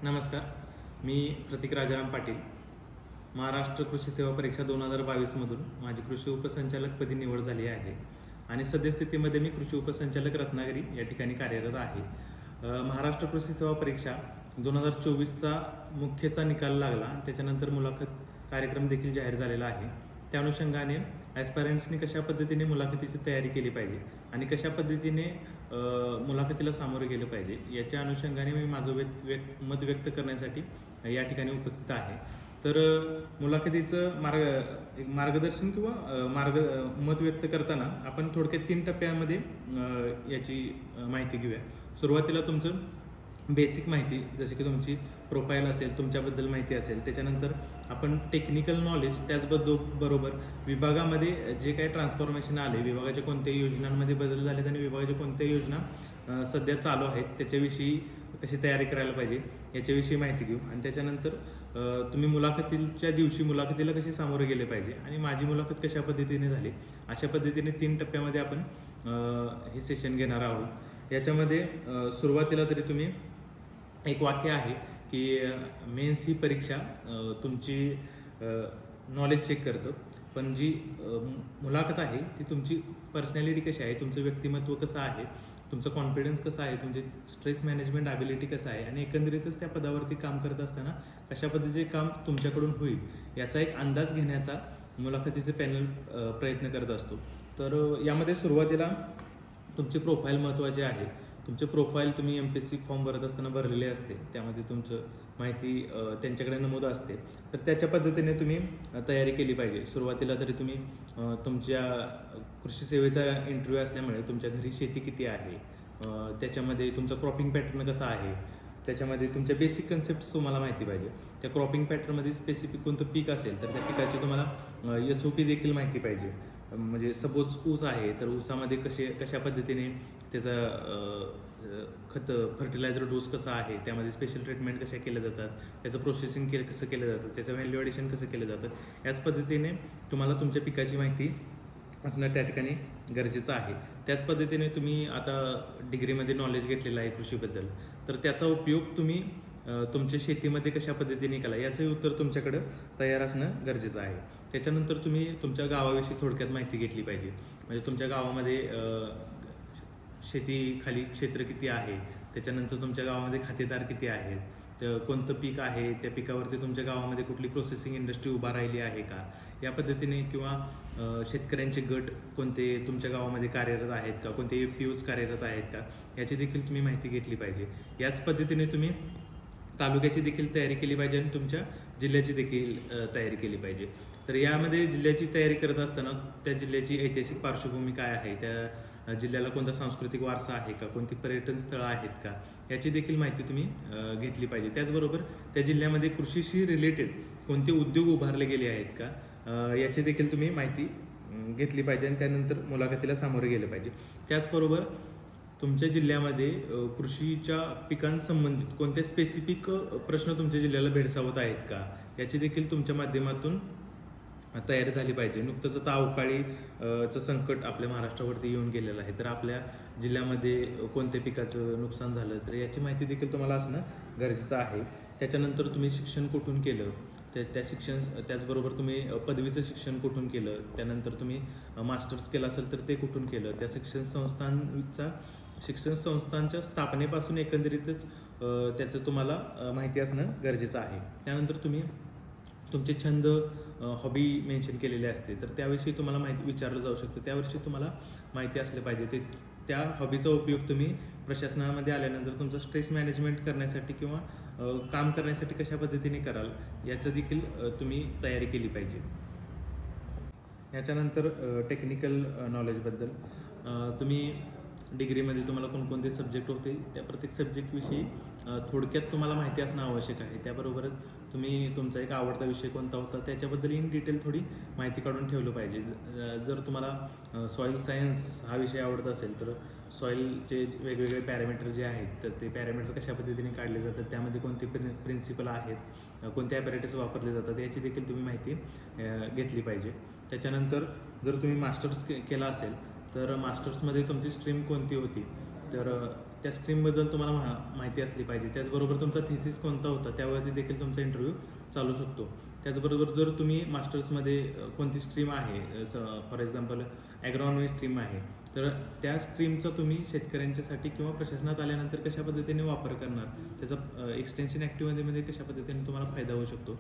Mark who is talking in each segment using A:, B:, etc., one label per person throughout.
A: नमस्कार. मी प्रतीक राजाराम पाटील. महाराष्ट्र कृषी सेवा परीक्षा 2022मधून माझी कृषी उपसंचालकपदी निवड झाली आहे आणि सद्यस्थितीमध्ये मी कृषी उपसंचालक रत्नागिरी या ठिकाणी कार्यरत आहे. महाराष्ट्र कृषी सेवा परीक्षा 2024चा मुख्यचा निकाल लागला. त्याच्यानंतर मुलाखत कार्यक्रम देखील जाहीर झालेला आहे. त्या अनुषंगाने ॲस्पायरंट्सनी कशा पद्धतीने मुलाखतीची तयारी केली पाहिजे आणि कशा पद्धतीने मुलाखतीला सामोरे गेलं पाहिजे याच्या अनुषंगाने मी माझं मत व्यक्त करण्यासाठी या ठिकाणी उपस्थित आहे. तर मुलाखतीचं मार्गदर्शन किंवा मत व्यक्त करताना आपण थोडक्यात 3 टप्प्यामध्ये याची माहिती घेऊया. सुरुवातीला तुमचं बेसिक माहिती, जसे की तुमची प्रोफाईल असेल, तुमच्याबद्दल माहिती असेल. त्याच्यानंतर आपण टेक्निकल नॉलेज, त्याचबरोबर विभागामध्ये जे काही ट्रान्सफॉर्मेशन आले, विभागाच्या कोणत्याही योजनांमध्ये बदल झालेत आणि विभागाच्या कोणत्या योजना सध्या चालू आहेत त्याच्याविषयी कशी तयारी करायला पाहिजे याच्याविषयी माहिती घेऊ. आणि त्याच्यानंतर तुम्ही मुलाखतीच्या दिवशी मुलाखतीला कसे सामोरे गेले पाहिजे आणि माझी मुलाखत कशा पद्धतीने झाली, अशा पद्धतीने 3 टप्प्यामध्ये आपण हे सेशन घेणार आहोत. याच्यामध्ये सुरुवातीला तरी तुम्ही एक वाक्य आहे की मेन्स ही परीक्षा तुमची नॉलेज चेक करतं, पण जी मुलाखत आहे ती तुमची पर्सनॅलिटी कशी आहे, तुमचं व्यक्तिमत्व कसं आहे, तुमचं कॉन्फिडन्स कसं आहे, तुमचे स्ट्रेस मॅनेजमेंट ॲबिलिटी कसं आहे आणि एकंदरीतच त्या पदावरती काम करत असताना कशा पद्धतीचे काम तुमच्याकडून होईल याचा एक अंदाज घेण्याचा मुलाखतीचे पॅनल प्रयत्न करत असतो. तर यामध्ये सुरुवातीला तुमची प्रोफाईल महत्त्वाची आहे. तुमचे प्रोफाईल तुम्ही MPSC फॉर्म भरत असताना भरलेले असते, त्यामध्ये तुमचं माहिती त्यांच्याकडे नमूद असते. तर त्याच्या पद्धतीने तुम्ही तयारी केली पाहिजे. सुरुवातीला तरी तुम्ही तुमच्या कृषी सेवेचा इंटरव्ह्यू असल्यामुळे तुमच्या घरी शेती किती आहे, त्याच्यामध्ये तुमचा क्रॉपिंग पॅटर्न कसा आहे, त्याच्यामध्ये तुमच्या बेसिक कन्सेप्ट तुम्हाला माहिती पाहिजे. त्या क्रॉपिंग पॅटर्नमध्ये स्पेसिफिक कोणतं पीक असेल तर त्या पिकाची तुम्हाला SOP देखील माहिती पाहिजे. म्हणजे सपोज ऊस आहे तर ऊसामध्ये कशा पद्धतीने त्याचा फर्टिलायझर डोस कसा आहे, त्यामध्ये स्पेशल ट्रीटमेंट कशा केल्या जातात, त्याचं प्रोसेसिंग कसं केलं जातं, त्याचं व्हॅल्यू ॲडिशन कसं केलं जातं, याच पद्धतीने तुम्हाला तुमच्या पिकाची माहिती असणं त्या ठिकाणी गरजेचं आहे. त्याच पद्धतीने तुम्ही आता डिग्रीमध्ये नॉलेज घेतलेलं आहे कृषीबद्दल, तर त्याचा उपयोग तुम्ही तुमच्या शेतीमध्ये कशा पद्धतीने केला याचंही उत्तर तुमच्याकडं तयार असणं गरजेचं आहे. त्याच्यानंतर तुम्ही तुमच्या गावाविषयी थोडक्यात माहिती घेतली पाहिजे. म्हणजे तुमच्या गावामध्ये शेतीखाली क्षेत्र किती आहे, त्याच्यानंतर तुमच्या गावामध्ये खातेदार किती आहेत, तर कोणतं पीक आहे, त्या पिकावरती तुमच्या गावामध्ये कुठली प्रोसेसिंग इंडस्ट्री उभा राहिली आहे का, या पद्धतीने किंवा शेतकऱ्यांचे गट कोणते तुमच्या गावामध्ये कार्यरत आहेत का, कोणते FPOs कार्यरत आहेत का, याची देखील तुम्ही माहिती घेतली पाहिजे. याच पद्धतीने तुम्ही तालुक्याची देखील तयारी केली पाहिजे आणि तुमच्या जिल्ह्याची देखील तयारी केली पाहिजे. तर यामध्ये जिल्ह्याची तयारी करत असताना त्या जिल्ह्याची ऐतिहासिक पार्श्वभूमी काय आहे, त्या जिल्ह्याला कोणता सांस्कृतिक वारसा आहे का, कोणती पर्यटन स्थळं आहेत का, याची देखील माहिती तुम्ही घेतली पाहिजे. त्याचबरोबर त्या जिल्ह्यामध्ये कृषीशी रिलेटेड कोणते उद्योग उभारले गेले आहेत का, याची देखील तुम्ही माहिती घेतली पाहिजे आणि त्यानंतर मुलाखतीला सामोरे गेले पाहिजे. त्याचबरोबर तुमच्या जिल्ह्यामध्ये कृषीच्या पिकांसंबंधित कोणते स्पेसिफिक प्रश्न तुमच्या जिल्ह्याला भेडसावत आहेत का, याची देखील तुमच्या माध्यमातून तयारी झाली पाहिजे. नुकतंच आता अवकाळीचं संकट आपल्या महाराष्ट्रावरती येऊन गेलेलं आहे, तर आपल्या जिल्ह्यामध्ये कोणत्या पिकाचं नुकसान झालं तर याची माहिती देखील तुम्हाला असणं गरजेचं आहे. त्याच्यानंतर तुम्ही शिक्षण कुठून केलं, त्याचबरोबर तुम्ही पदवीचं शिक्षण कुठून केलं, त्यानंतर तुम्ही मास्टर्स केलं असेल तर ते कुठून केलं, त्या शिक्षण संस्थांच्या स्थापनेपासून एकंदरीतच त्याचं तुम्हाला माहिती असणं गरजेचं आहे. त्यानंतर तुम्ही तुमचे छंद, हॉबी मेन्शन केलेले असते, तर त्याविषयी तुम्हाला माहिती विचारलं जाऊ शकतं, त्याविषयी तुम्हाला माहिती असलं पाहिजे. त्या हॉबीचा उपयोग तुम्ही प्रशासनामध्ये आल्यानंतर तुमचं स्ट्रेस मॅनेजमेंट करण्यासाठी किंवा काम करण्यासाठी कशा पद्धतीने कराल याचं देखील तुम्ही तयारी केली पाहिजे. याच्यानंतर टेक्निकल नॉलेजबद्दल तुम्ही डिग्रीमध्ये तुम्हाला कोणकोणते सब्जेक्ट होते त्या प्रत्येक सब्जेक्टविषयी थोडक्यात तुम्हाला माहिती असणं आवश्यक आहे. त्याबरोबरच तुम्ही तुमचा एक आवडता विषय कोणता होता त्याच्याबद्दल इन डिटेल थोडी माहिती काढून ठेवलं पाहिजे. जर तुम्हाला सॉईल सायन्स हा विषय आवडत असेल तर सॉईलचे वेगवेगळे पॅरामीटर जे आहेत तर ते पॅरामीटर कशा पद्धतीने काढले जातात, त्यामध्ये कोणते प्रिन्सिपल आहेत, कोणते ॲपॅरेटस वापरले जातात याची देखील तुम्ही माहिती घेतली पाहिजे. त्याच्यानंतर जर तुम्ही मास्टर्स केला असेल तर मास्टर्समध्ये तुमची स्ट्रीम कोणती होती, तर त्या स्ट्रीमबद्दल तुम्हाला माहिती असली पाहिजे. त्याचबरोबर तुमचा थिसिस कोणता होता त्यावरती देखील तुमचा इंटरव्ह्यू चालू शकतो. त्याचबरोबर जर तुम्ही मास्टर्समध्ये कोणती स्ट्रीम आहे, फॉर एक्झाम्पल ॲग्रॉनॉमी स्ट्रीम आहे, तर त्या स्ट्रीमचा तुम्ही शेतकऱ्यांच्यासाठी किंवा प्रशासनात आल्यानंतर कशा पद्धतीने वापर करणार, त्याचा एक्सटेन्शन ॲक्टिव्हिटीमध्ये कशा पद्धतीने तुम्हाला फायदा होऊ शकतो,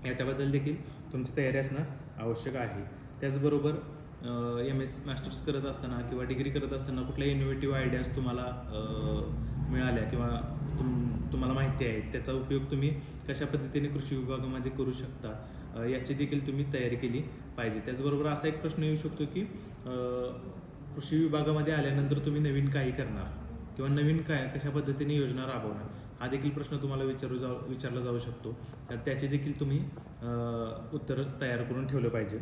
A: याच्याबद्दल देखील तुमची तयारी असणं आवश्यक आहे. त्याचबरोबर MS मास्टर्स करत असताना किंवा डिग्री करत असताना कुठल्या इनोव्हेटिव्ह आयडियाज तुम्हाला मिळाल्या किंवा तुम्हाला माहिती आहे, त्याचा उपयोग तुम्ही कशा पद्धतीने कृषी विभागामध्ये करू शकता, याची देखील तुम्ही तयारी केली पाहिजे. त्याचबरोबर असा एक प्रश्न येऊ शकतो की कृषी विभागामध्ये आल्यानंतर तुम्ही नवीन काही करणार किंवा नवीन कशा पद्धतीने योजना राबवणार, हा देखील प्रश्न तुम्हाला विचारला जाऊ शकतो. तर त्याचे देखील तुम्ही उत्तर तयार करून ठेवलं पाहिजे.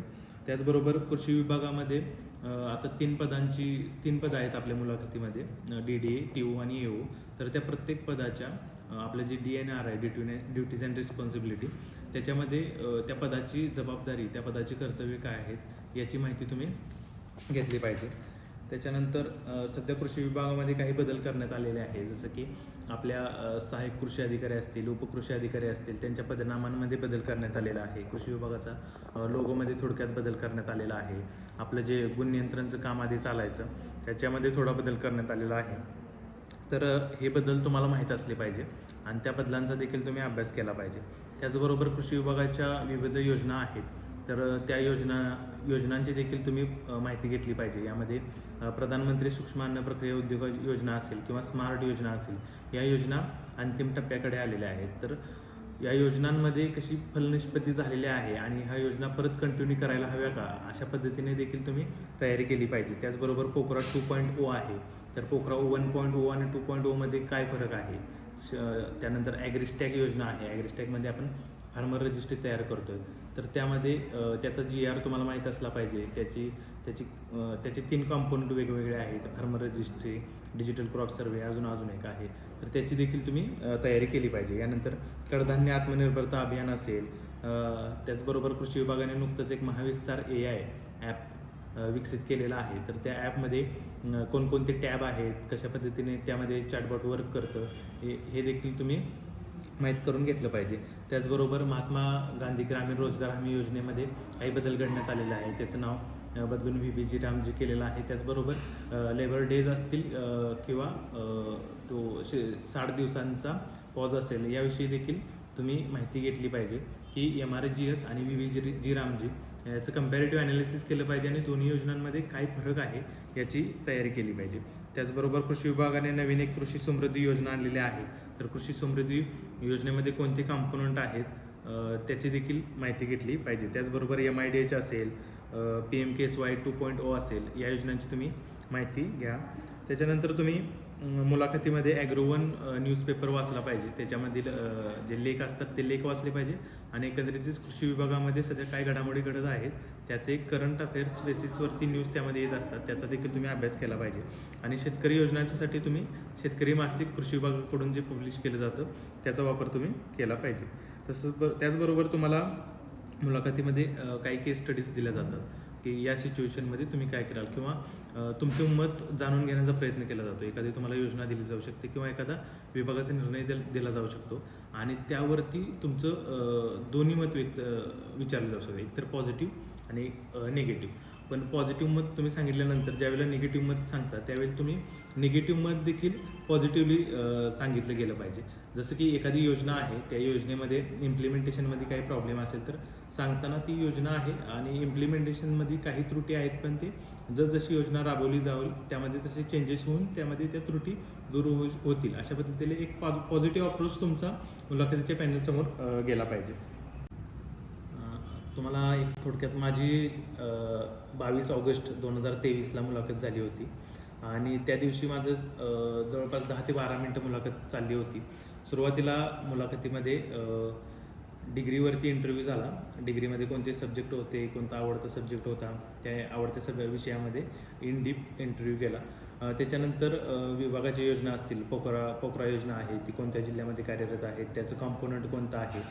A: त्याचबरोबर कृषी विभागामध्ये आता 3 पदं आहेत आपल्या मुलाखतीमध्ये, DDA, TO आणि AO. तर त्या प्रत्येक पदाच्या आपलं जे DNR आहे, ड्युटीज अँड रिस्पॉन्सिबिलिटी, त्याच्यामध्ये त्या पदाची जबाबदारी, त्या पदाची कर्तव्य काय आहेत याची माहिती तुम्ही घेतली पाहिजे. त्याच्यानंतर सध्या कृषी विभागामध्ये काही बदल करण्यात आलेले आहे, जसं की आपल्या सहाय्यक कृषी अधिकारी असतील, उपकृषी अधिकारी असतील, त्यांच्या पदनामांमध्ये बदल करण्यात आलेला आहे. कृषी विभागाचा लोगोमध्ये थोडक्यात बदल करण्यात आलेला आहे. आपलं जे गुण नियंत्रणचं काम आधी चालायचं त्याच्यामध्ये थोडा बदल करण्यात आलेला आहे. तर हे बदल तुम्हाला माहीत असले पाहिजे आणि त्या बदलांचा देखील तुम्ही अभ्यास केला पाहिजे. त्याचबरोबर कृषी विभागाच्या विविध योजना आहेत, तर त्या योजनांची देखील तुम्ही माहिती घेतली पाहिजे. यामध्ये प्रधानमंत्री सूक्ष्म अन्न प्रक्रिया उद्योग योजना असेल किंवा स्मार्ट योजना असेल, या योजना अंतिम टप्प्याकडे आलेल्या आहेत. तर या योजनांमध्ये कशी फलनिष्पत्ती झालेली आहे आणि ह्या योजना परत कंटिन्यू करायला हव्या का, अशा पद्धतीने देखील तुम्ही तयारी केली पाहिजे. त्याचबरोबर पोखरा 2.0 आहे, तर पोखरा 1.0 आणि 2.0 मध्ये काय फरक आहे. त्यानंतर ॲग्रिस्टॅग योजना आहे, ॲग्रिस्टॅगमध्ये आपण फार्मर रजिस्ट्री तयार करतो आहे, तर त्यामध्ये त्याचा GR तुम्हाला माहीत असला पाहिजे. त्याचे 3 कॉम्पोनंट वेगवेगळे आहेत, farmer registry, digital crop survey, अजून एक आहे, तर त्याची देखील तुम्ही तयारी केली पाहिजे. यानंतर कडधान्य आत्मनिर्भरता अभियान असेल. त्याचबरोबर कृषी विभागाने नुकतंच एक महाविस्तार AI ॲप विकसित केलेला आहे, तर त्या ॲपमध्ये कोणकोणते टॅब आहेत, कशा पद्धतीने त्यामध्ये चॅटबॉट वर्क करतं, हे देखील तुम्ही माहीत करून घेतलं पाहिजे. त्याचबरोबर महात्मा गांधी ग्रामीण रोजगार हमी योजनेमध्ये काही बदल घडण्यात आलेला आहे, त्याचं नाव बदलून VBG रामजी केलेलं आहे. त्याचबरोबर लेबर डेज असतील किंवा तो 60 दिवसांचा पॉज असेल, याविषयी देखील तुम्ही माहिती घेतली पाहिजे की MRGS आणि VBG रामजी याचं कंपॅरेटिव्ह ॲनालिसिस केलं पाहिजे आणि दोन्ही योजनांमध्ये काय फरक आहे याची तयारी केली पाहिजे. त्याचबरोबर कृषी विभागाने नवीन एक कृषी समृद्धी योजना आणलेली आहे, तर कृषी समृद्धी योजनेमध्ये कोणते कॉम्पोनंट आहेत त्याची देखील माहिती घेतली पाहिजे. त्याचबरोबर MIDH असेल, PMKSY 2.0 असेल, या योजनांची तुम्ही माहिती घ्या. त्याच्यानंतर तुम्ही मुलाखतीमध्ये ॲग्रोवन न्यूजपेपर वाचला पाहिजे, त्याच्यामधील जे लेख असतात ते लेख वाचले पाहिजे आणि एकंदरीतच कृषी विभागामध्ये सध्या काय घडामोडी घडत आहेत त्याचे एक करंट अफेअर्स बेसिसवरती न्यूज त्यामध्ये येत असतात, त्याचा देखील तुम्ही अभ्यास केला पाहिजे. आणि शेतकरी योजनांच्यासाठी तुम्ही शेतकरी मासिक कृषी विभागाकडून जे पब्लिश केलं जातं त्याचा वापर तुम्ही केला पाहिजे. त्याचबरोबर तुम्हाला मुलाखतीमध्ये काही केस स्टडीज दिल्या जातात की या सिच्युएशनमध्ये तुम्ही काय कराल किंवा तुमचे मत जाणून घेण्याचा प्रयत्न केला जातो. एखादी तुम्हाला योजना दिली जाऊ शकते किंवा एखादा विभागाचा निर्णय दिला जाऊ शकतो आणि त्यावरती तुमचं दोन्ही मत विचारलं जाऊ शकतं, एकतर पॉझिटिव्ह आणि निगेटिव्ह. पण पॉझिटिव्ह मत तुम्ही सांगितल्यानंतर ज्यावेळेला निगेटिव्ह मत सांगता त्यावेळी तुम्ही निगेटिव्ह मत देखील पॉझिटिव्हली सांगितलं गेलं पाहिजे. जसं की एखादी योजना आहे, त्या योजनेमध्ये इम्प्लिमेंटेशनमध्ये काही प्रॉब्लेम असेल तर सांगताना ती योजना आहे आणि इम्प्लिमेंटेशनमध्ये काही त्रुटी आहेत, पण ते जशी योजना राबवली जाईल त्यामध्ये तसे चेंजेस होऊन त्यामध्ये त्या त्रुटी दूर होतील, अशा पद्धतीने एक पॉझिटिव्ह अप्रोच तुमचा मुलाखतीच्या पॅनलसमोर गेला पाहिजे. तुम्हाला एक थोडक्यात माझी 22 ऑगस्ट 2023ला मुलाखत झाली होती आणि त्या दिवशी माझं जवळपास 10 ते 12 मिनटं मुलाखत चालली होती. सुरुवातीला मुलाखतीमध्ये डिग्रीवरती इंटरव्ह्यू झाला, डिग्रीमध्ये कोणते सब्जेक्ट होते, कोणता आवडता सब्जेक्ट होता, त्या आवडत्या विषयामध्ये इन डीप इंटरव्ह्यू गेला त्याच्यानंतर विभागाच्या योजना असतील, पोकरा योजना आहे ती कोणत्या जिल्ह्यामध्ये कार्यरत आहे, त्याचं कॉम्पोनंट कोणतं आहे,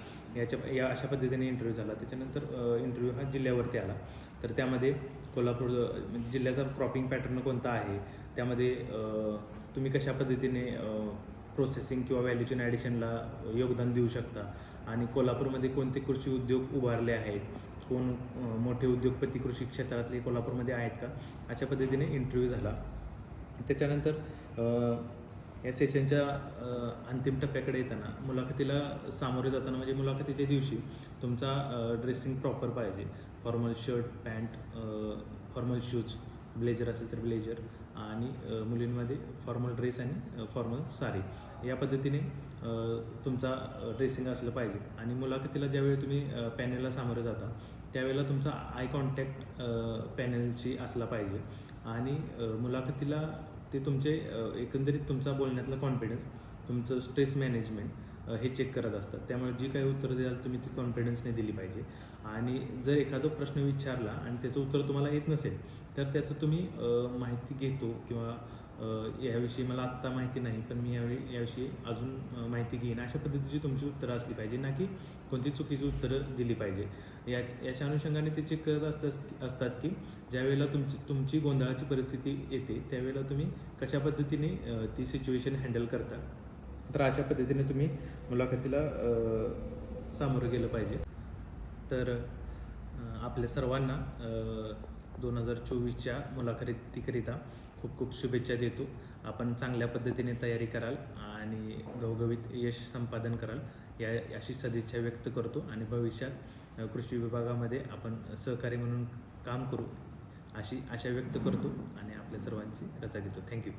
A: या अशा पद्धतीने इंटरव्ह्यू झाला. त्याच्यानंतर इंटरव्ह्यू हा जिल्ह्यावरती आला. तर त्यामध्ये कोल्हापूर जिल्ह्याचा क्रॉपिंग पॅटर्न कोणता आहे, त्यामध्ये तुम्ही कशा पद्धतीने प्रोसेसिंग किंवा व्हॅल्यू चेन ॲडिशनला योगदान देऊ शकता, आणि कोल्हापूरमध्ये कोणते कृषी उद्योग उभारले आहेत, कोण मोठे उद्योगपती कृषी क्षेत्रातले कोल्हापूरमध्ये आहेत का, अशा पद्धतीने इंटरव्ह्यू झाला. त्याच्यानंतर या सेशनच्या अंतिम टप्प्याकडे येताना मुलाखतीला सामोरे जाताना म्हणजे मुलाखतीच्या दिवशी तुमचा ड्रेसिंग प्रॉपर पाहिजे. Formal shirt, pant, formal shoes, blazer असेल तर ब्लेजर, आणि मुलींमध्ये फॉर्मल ड्रेस आणि फॉर्मल साडी, या पद्धतीने तुमचा ड्रेसिंग असलं पाहिजे. आणि मुलाखतीला ज्यावेळी तुम्ही पॅनेलला सामोरं जाता त्यावेळेला तुमचा आय कॉन्टॅक्ट पॅनेलशी असला पाहिजे. आणि मुलाखतीला ते तुमचे एकंदरीत तुमचा बोलण्यातला कॉन्फिडन्स, तुमचं स्ट्रेस मॅनेजमेंट हे चेक करत असतात. त्यामुळे जी काही उत्तरं द्याल तुम्ही ती कॉन्फिडन्सने दिली पाहिजे. आणि जर एखादा प्रश्न विचारला आणि त्याचं उत्तर तुम्हाला येत नसेल तर त्याचं तुम्ही माहिती घेतो किंवा याविषयी मला आत्ता माहिती नाही पण मी याविषयी अजून माहिती घेईन, अशा पद्धतीची तुमची उत्तरं असली पाहिजे, ना की कोणती चुकीची उत्तरं दिली पाहिजे. याच्या अनुषंगाने ते चेक करत असतात की ज्यावेळेला तुमची गोंधळाची परिस्थिती येते त्यावेळेला तुम्ही कशा पद्धतीने ती सिच्युएशन हँडल करता. तर अशा पद्धतीने तुम्ही मुलाखतीला सामोरं गेलं पाहिजे. तर आपल्या सर्वांना 2024च्या मुलाखतीकरिता खूप खूप शुभेच्छा देतो. आपण चांगल्या पद्धतीने तयारी कराल आणि घवघवीत यश संपादन कराल अशी सदिच्छा व्यक्त करतो. आणि भविष्यात कृषी विभागामध्ये आपण सहकारी म्हणून काम करू अशी आशा व्यक्त करतो आणि आपल्या सर्वांची रजा घेतो. थँक्यू.